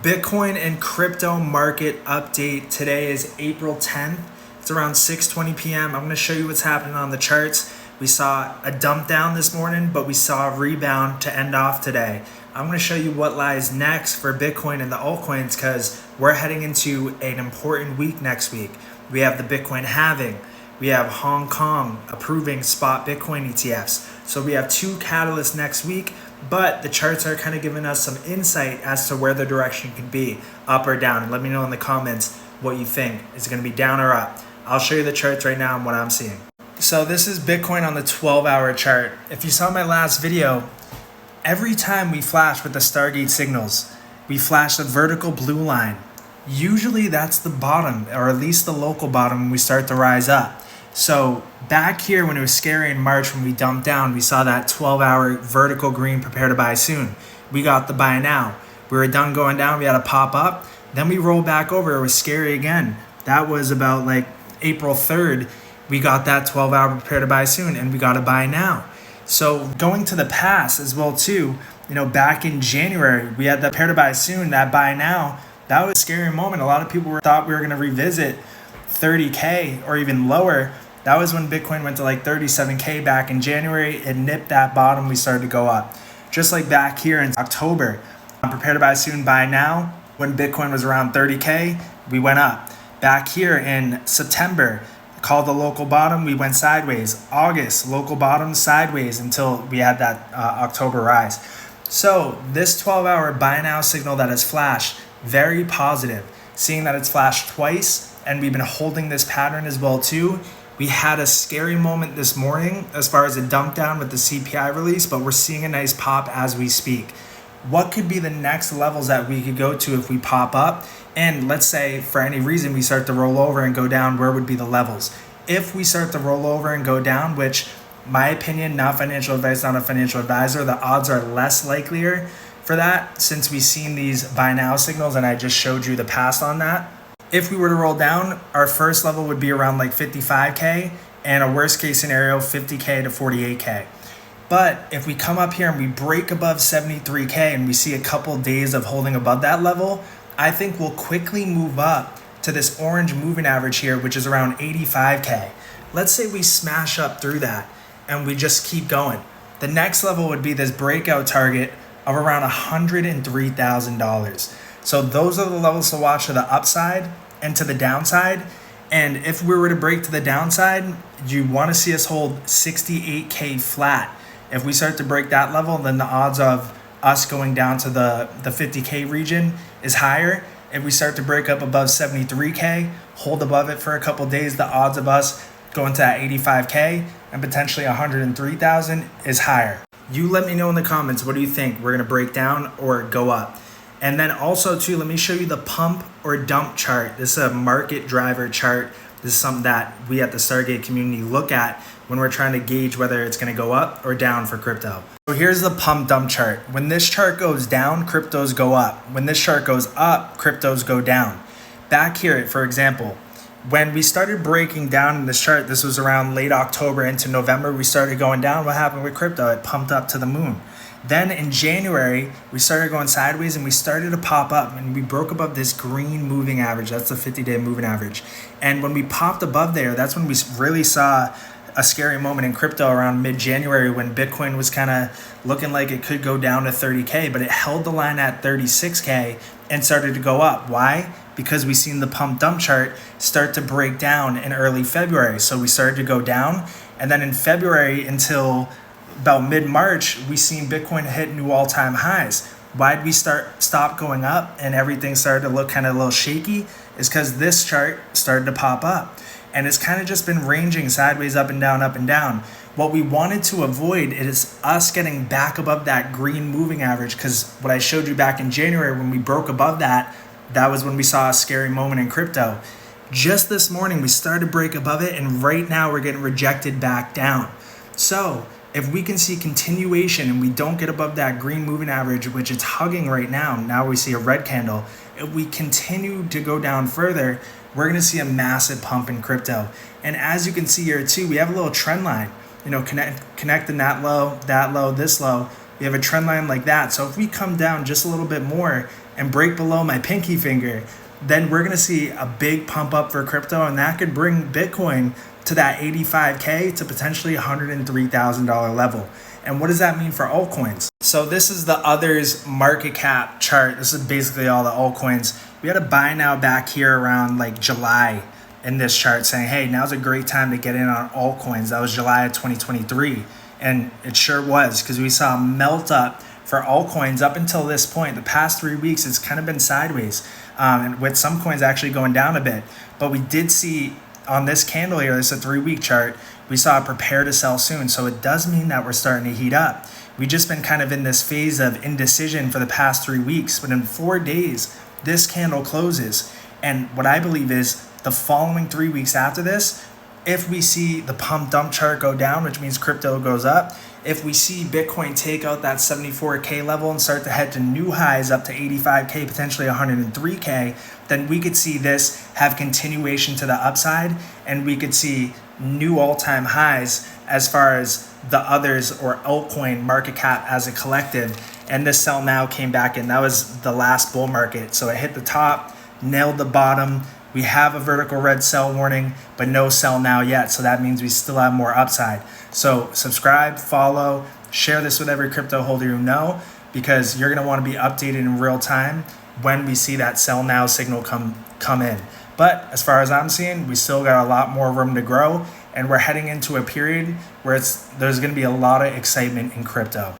Bitcoin and crypto market update. Today is April 10th. It's around 6:20 p.m. I'm going to show you what's happening on the charts. We saw a dump down this morning, but we saw a rebound to end off today. I'm going to show you what lies next for Bitcoin and the altcoins because we're heading into an important week next week. We have the Bitcoin halving. We have Hong Kong approving spot Bitcoin ETFs. So we have two catalysts next week, but the charts are kind of giving us some insight as to where the direction could be, up or down. And let me know in the comments what you think. Is it going to be down or up? I'll show you the charts right now and what I'm seeing. So this is Bitcoin on the 12-hour chart. If you saw my last video, every time we flash with the Stargate signals, we flash the vertical blue line. Usually that's the bottom, or at least the local bottom when we start to rise up. So back here when it was scary in March when we dumped down, we saw that 12-hour vertical green, prepare to buy soon. We got the buy now. We were done going down, we had to pop up. Then we rolled back over, it was scary again. That was about like April 3rd. We got that 12-hour prepare to buy soon and we got to buy now. So going to the past as well too, back in January, we had that prepare to buy soon, that buy now. That was a scary moment. A lot of people thought we were going to revisit 30K or even lower. That was when Bitcoin went to like 37K back in January. It nipped that bottom. We started to go up. Just like back here in October, prepare to buy soon, buy now. When Bitcoin was around 30K, we went up. Back here in September, called the local bottom, we went sideways. August, local bottom, sideways until we had that October rise. So this 12-hour buy now signal that has flashed, very positive. Seeing that it's flashed twice and we've been holding this pattern as well too. We had a scary moment this morning as far as a dump down with the CPI release, but we're seeing a nice pop as we speak. What could be the next levels that we could go to if we pop up? And let's say for any reason we start to roll over and go down, where would be the levels? If we start to roll over and go down, which my opinion, not financial advice, not a financial advisor, the odds are less likelier for that since we've seen these buy now signals and I just showed you the past on that. If we were to roll down, our first level would be around like 55K and a worst case scenario, 50K to 48K. But if we come up here and we break above 73K and we see a couple days of holding above that level, I think we'll quickly move up to this orange moving average here, which is around 85K. Let's say we smash up through that and we just keep going. The next level would be this breakout target of around $103,000. So those are the levels to watch to the upside and to the downside. And if we were to break to the downside, you want to see us hold 68K flat. If we start to break that level, then the odds of us going down to the 50K region is higher. If we start to break up above 73K, hold above it for a couple days, the odds of us going to that 85K and potentially 103,000 is higher. You let me know in the comments, what do you think? We're going to break down or go up? And then also too, let me show you the pump or dump chart. This is a market driver chart. This is something that we at the Stargate community look at when we're trying to gauge whether it's going to go up or down for crypto. So here's the pump dump chart. When this chart goes down, cryptos go up. When this chart goes up, cryptos go down. Back here, for example, when we started breaking down in this chart, this was around late October into November, we started going down. What happened with crypto? It pumped up to the moon. Then in January, we started going sideways and we started to pop up and we broke above this green moving average. That's the 50-day moving average. And when we popped above there, that's when we really saw a scary moment in crypto around mid-January when Bitcoin was kind of looking like it could go down to 30K, but it held the line at 36K and started to go up. Why? Because we seen the pump dump chart start to break down in early February. So we started to go down. And then in February until about mid-March, we seen Bitcoin hit new all-time highs. Why did we stop going up and everything started to look kind of a little shaky? Is because this chart started to pop up. And it's kind of just been ranging sideways, up and down, up and down. What we wanted to avoid is us getting back above that green moving average, because what I showed you back in January when we broke above that, that was when we saw a scary moment in crypto. Just this morning, we started to break above it, and right now we're getting rejected back down. So if we can see continuation and we don't get above that green moving average, which it's hugging right now we see a red candle. If we continue to go down further, we're going to see a massive pump in crypto. And as you can see here too, we have a little trend line, connecting that low, this low. We have a trend line like that. So if we come down just a little bit more, and break below my pinky finger, then we're going to see a big pump up for crypto, and that could bring Bitcoin to that 85K to potentially $103,000 level. And what does that mean for altcoins? So this is the others market cap chart. This is basically all the altcoins. We had a buy now back here around like July in this chart saying, hey, now's a great time to get in on altcoins. That was July of 2023. And it sure was, because we saw a melt up for altcoins up until this point. The past 3 weeks, it's kind of been sideways, and with some coins actually going down a bit. But we did see on this candle here, this is a 3-week chart, we saw it prepare to sell soon. So it does mean that we're starting to heat up. We've just been kind of in this phase of indecision for the past 3 weeks. But in 4 days, this candle closes. And what I believe is the following 3 weeks after this, if we see the pump dump chart go down, which means crypto goes up, if we see Bitcoin take out that 74K level and start to head to new highs up to 85K, potentially 103K, then we could see this have continuation to the upside, and we could see new all-time highs as far as the others or altcoin market cap as a collective. And this sell now came back in. That was the last bull market. So it hit the top, nailed the bottom. We have a vertical red sell warning, but no sell now yet. So that means we still have more upside. So subscribe, follow, share this with every crypto holder you know, because you're going to want to be updated in real time when we see that sell now signal come in. But as far as I'm seeing, we still got a lot more room to grow, and we're heading into a period where there's going to be a lot of excitement in crypto.